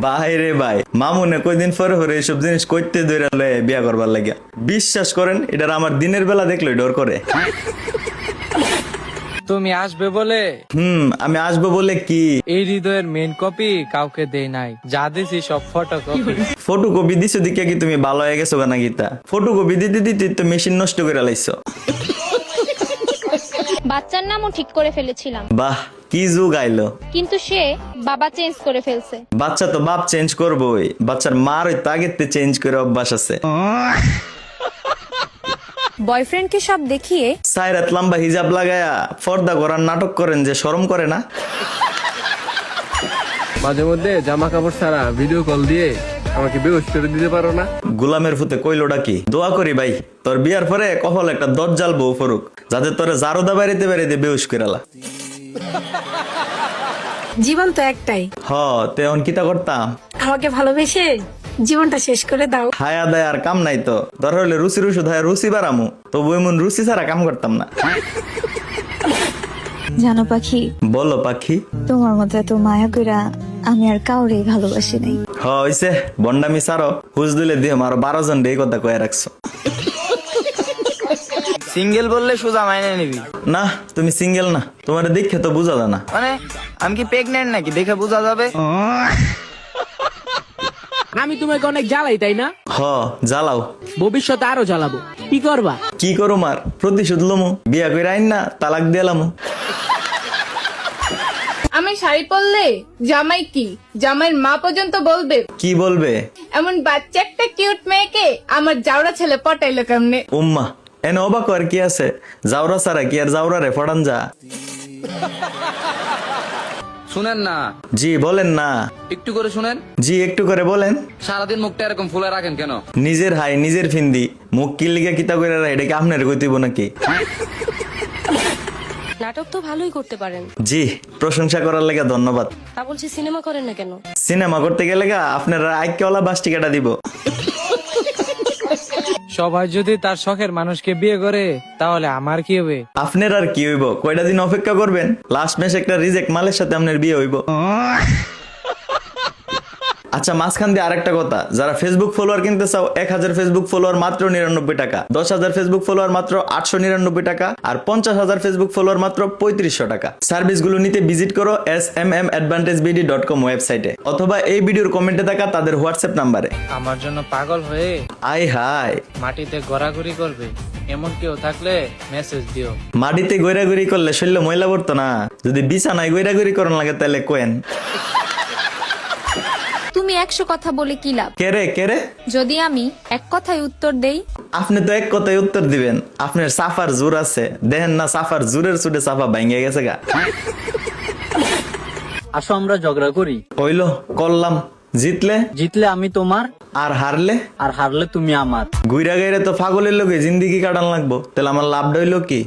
ভাই রে ভাই, মামুনে কয়দিন পরে পরে এইসব জিনিস করতে ধরে লয়ে বিয়া করবার লাগে। বিশ্বাস করেন, এটা আমার দিনের বেলা দেখলো ডর করে। তুমি আসবে বলে আমি আসবো বলে কি? এই হৃদয়ের মেন কপি কাউকে দেই নাই, যা দিছি সব ফটো কপি। ফটোকপি দিছো দিকে কি তুমি ভালো হয়ে গেছো না গীতা? ফটোকপি দিতে দিতে তো মেশিন নষ্ট করে লাইছো। বাচ্চার নামও ঠিক করে ফেলেছিলাম, বাহ, কি যুগ আইলো। কিন্তু সে বাবা চেঞ্জ করে ফেলছে। বাচ্চা তো বাপ চেঞ্জ করবোই, বাচ্চার মার ওই তাগেতে চেঞ্জ করে অভ্যাস আছে। বয়ফ্রেন্ডকে সব দেখিয়ে সাইরাত লম্বা হিজাব লাগায়া পর্দা করার নাটক করেন যে শরম করে না? মাঝে মধ্যে জামা কাপড় ছাড়া ভিডিও কল দিয়ে আমাকে বেউস করে দিতে পারো না? গোলামের ফুতে কইলোটা কি? দোয়া করি ভাই, তোর বিয়ার পরে কপাল একটা দজ্জাল বউ ফরুক, যাতে তোরে জারোদা বাড়িতে বাড়িতে বেউস করালা। জীবন তো একটাই, তেমন কিতা করতাম? আমাকে ভালোবেসে জীবনটা শেষ করে দাও। হায়া দেয় আর কাম নাই তো, ধর হইলে রুচির ওষুধ হয় রুচি বাড়ামু, তবু এমন রুচি ছাড়া কাম করতাম না। জানো পাখি, বলো পাখি। তোমার মতো এত মায়া কইরা আমি আর কাউরে ভালোবাসি নাই। হইছে, বন্ডামি সারো, হুজ দিলে দিয়ে মারো 12 জন এই কথা কয়ে রাখছো। সিঙ্গেল বললে সোজা মাইনে নিবি? না, তুমি সিঙ্গেল না, তোমার দেখে তো বুঝা যায় না। মানে আমি কি প্রেগনেন্ট নাকি দেখে বোঝা যাবে? আমি তোমাকে অনেক জ্বালাই, তাই না? জ্বালাও, ভবিষ্যতে আরো জ্বালাবো। কি করবা? কি করো মার প্রতিশোধ লমু, বিয়া করে আইন না তালাক দিলামু। আমি শাড়ি পরলে জামাই কি, জামাইয়ের মা পর্যন্ত বলবে। কি বলবে? এমন বাচ্চা একটা কিউট মেয়েকে আমার জাউরা ছেলে পটাইলো কেমনে? উম্মা, এনে অবাক আর কি আছে? জাউরা সারা কি আর জাউরা রে ফড়ান যা। শুনেন না। জি বলেন না। একটু করে শুনেন। জি একটু করে বলেন। সারাদিন মুখটা এরকম ফুলে রাখেন কেন? নিজের হাই নিজের ফিন্দি, মুখ কি লিগা কিতা করে রাখে, এটা কি আপনার কইতেইব নাকি? নাটক তো ভালোই করতে পারেন। জি, প্রশংসা করার লেগে ধন্যবাদ। তা বলছি সিনেমা করেন না কেন? সিনেমা করতে গেলে আপনারা আইকেওয়ালা বাস টিকাটা দিব। সবাই যদি তার শখের মানুষকে বিয়ে করে তাহলে আমার কি হবে? আপনার আর কি হইব? কয়টা দিন অপেক্ষা করবেন, লাস্ট ম্যাচ একটা রিজেক্ট মালের সাথে আপনার বিয়ে হইব। আচ্ছা, মাঝখান দিয়ে আরেকটা কথা, যারা ফেসবুক ফলোয়ার কিনতে চাও, 1000 ফেসবুক ফলোয়ার মাত্র 99 টাকা, 10,000 ফেসবুক ফলোয়ার মাত্র 899 টাকা, আর 50,000 ফেসবুক ফলোয়ার মাত্র 3500 টাকা। সার্ভিসগুলো নিতে ভিজিট করো smmadvantagebd.com ওয়েবসাইটে, অথবা এই ভিডিওর কমেন্টে থাকা তাদের হোয়াটসঅ্যাপ নাম্বারে। আমার জন্য পাগল হয়ে আই হাই, মাটিতে ঘোরাঘুরি করবে এমন কেউ থাকলে মেসেজ দিও। মাটিতে গৈরাগুড়ি করলে শরীর ময়লা পড়তো না, যদি বিছানায় গৈরাগুড়ি করার লাগে তাহলে কোয়েন। তুমি 100 কথা বলে কি লাভ কেরে যদি আমি এক কথায় উত্তর দেই? আপনি তো এক কথায় উত্তর দিবেন, আপনার সাফার জোর আছে, দেখেন না সাফার জোরের চুটে সাফা ভাঙ্গে গেছে গা। আসো আমরা ঝগড়া করি। হইলো, করলাম। জিতলে আমি তোমার, আর হারলে তুমি আমার। গুইরা গাইরে তো পাগলের লোকে জিন্দিগি কাটান লাগবো, তাহলে আমার লাভ হইলো কি?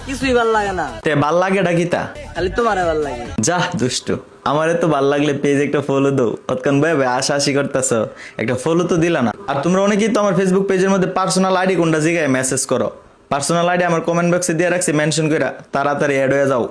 কিছুই ভাল লাগে না। তে ভাল লাগে ডাকিতা, খালি তোমার ভাল লাগে। যা দুষ্টু, আমারে তো ভাল লাগলে পেজ একটা ফলো দাও। অতক্ষণ ভাই আশি করতেছো, একটা ফলো তো দিলা না। আর তোমরা অনেকেই তো আমার ফেসবুক পেজের মধ্যে পার্সোনাল আইডি কোনটা জিগায় মেসেজ করো। পার্সোনাল আইডি আমার কমেন্ট বক্সে দিয়ে রাখছি মেনশন করে, তাড়াতাড়ি অ্যাড হয়ে যাও।